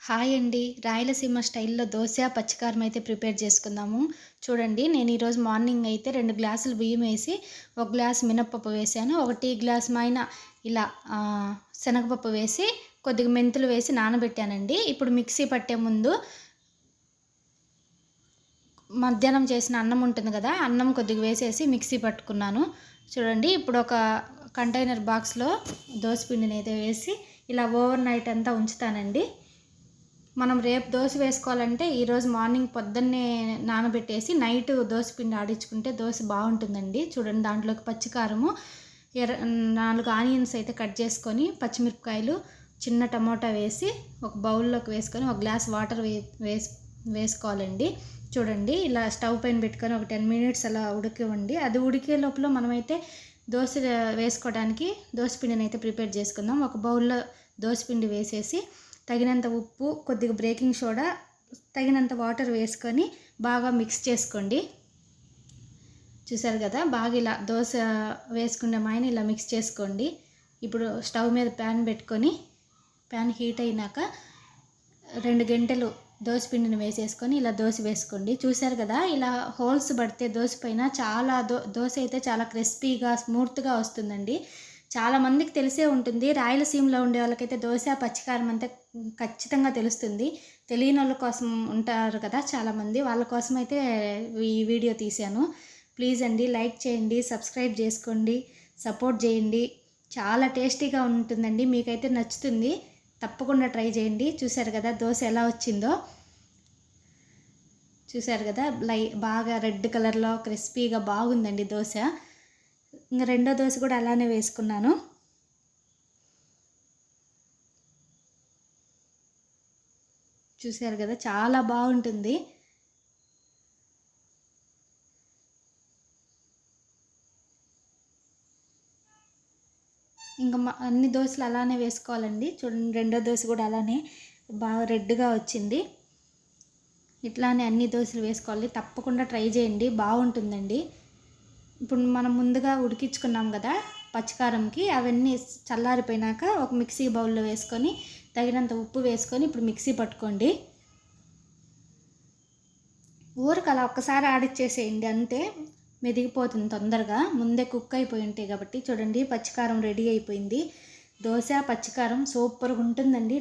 Hi అండి. రాయలసీమ స్టైల్‌లో దోస, పచ్చికారం అయితే ప్రిపేర్ చేసుకుందాము. చూడండి, నేను ఈరోజు మార్నింగ్ అయితే 2 గ్లాసులు బియ్యం వేసి, 1 గ్లాస్ మినపప్పు వేశాను. ఒక టీ గ్లాస్ మైన ఇలా శనగపప్పు వేసి, కొద్దిగా మెంతులు వేసి నానబెట్టానండి. ఇప్పుడు మిక్సీ పట్టే ముందు మధ్యాహ్నం చేసిన అన్నం ఉంటుంది కదా, అన్నం కొద్దిగా వేసేసి మిక్సీ పట్టుకున్నాను. చూడండి, ఇప్పుడు ఒక కంటైనర్ బాక్స్‌లో దోస పిండిని అయితే వేసి ఇలా ఓవర్ నైట్ అంతా ఉంచుతానండి. మనం రేపు దోశ వేసుకోవాలంటే ఈరోజు మార్నింగ్ పొద్దున్నే నానబెట్టేసి నైట్ దోశ పిండి ఆడించుకుంటే దోశ బాగుంటుందండి. చూడండి, దాంట్లోకి పచ్చికారము, 4 ఆనియన్స్ అయితే కట్ చేసుకొని, పచ్చిమిరపకాయలు, చిన్న టమోటా వేసి ఒక బౌల్లోకి వేసుకొని, ఒక గ్లాస్ వాటర్ వేసుకోవాలండి. చూడండి, ఇలా స్టవ్ పైన పెట్టుకొని ఒక 10 మినిట్స్ అలా ఉడికివ్వండి. అది ఉడికే లోపల మనమైతే దోశ వేసుకోవడానికి దోశ పిండిని అయితే ప్రిపేర్ చేసుకుందాం. ఒక బౌల్లో దోశ పిండి వేసేసి తగినంత ఉప్పు, కొద్దిగా బేకింగ్ సోడా, తగినంత వాటర్ వేసుకొని బాగా మిక్స్ చేసుకోండి. చూసారు కదా, బాగా ఇలా దోశ వేసుకునే మాయన ఇలా మిక్స్ చేసుకోండి. ఇప్పుడు స్టవ్ మీద ప్యాన్ పెట్టుకొని, ప్యాన్ హీట్ అయినాక 2 గంటలు దోశ పిండిని వేసేసుకొని ఇలా దోశ వేసుకోండి. చూసారు కదా, ఇలా హోల్స్ పడితే దోశ పైన చాలా దోశ అయితే చాలా క్రిస్పీగా, స్మూత్గా వస్తుందండి. చాలామందికి తెలిసే ఉంటుంది. రాయలసీమలో ఉండే వాళ్ళకైతే దోశ, పచ్చికారం అంతా ఖచ్చితంగా తెలుస్తుంది. తెలియని వాళ్ళ కోసం ఉంటారు కదా చాలామంది, వాళ్ళ కోసం అయితే ఈ వీడియో తీశాను. ప్లీజ్ అండి, లైక్ చేయండి, సబ్స్క్రైబ్ చేసుకోండి, సపోర్ట్ చేయండి. చాలా టేస్టీగా ఉంటుందండి, మీకైతే నచ్చుతుంది. తప్పకుండా ట్రై చేయండి. చూసారు కదా దోశ ఎలా వచ్చిందో. చూసారు కదా, బాగా రెడ్ కలర్లో క్రిస్పీగా బాగుందండి దోశ. ఇంకా రెండో దోశ కూడా అలానే వేసుకున్నాను. చూసారు కదా, చాలా బాగుంటుంది. ఇంకా అన్ని దోశలు అలానే వేసుకోవాలండి. చూడండి, రెండో దోశ కూడా అలానే బాగా రెడ్గా వచ్చింది. ఇట్లానే అన్ని దోశలు వేసుకోవాలి. తప్పకుండా ట్రై చేయండి, బాగుంటుందండి. ఇప్పుడు మనం ముందుగా ఉడికించుకున్నాం కదా పచ్చికారంకి, అవన్నీ చల్లారిపోయినాక ఒక మిక్సీ బౌల్లో వేసుకొని తగినంత ఉప్పు వేసుకొని ఇప్పుడు మిక్సీ పట్టుకోండి. ఊరికి అలా ఒక్కసారి ఆడిచ్చేసేయండి, అంతే. మెదిగిపోతుంది తొందరగా, ముందే కుక్ అయిపోయి ఉంటాయి కాబట్టి. చూడండి, పచ్చికారం రెడీ అయిపోయింది. దోశ, పచ్చికారం సూపర్గా ఉంటుందండి.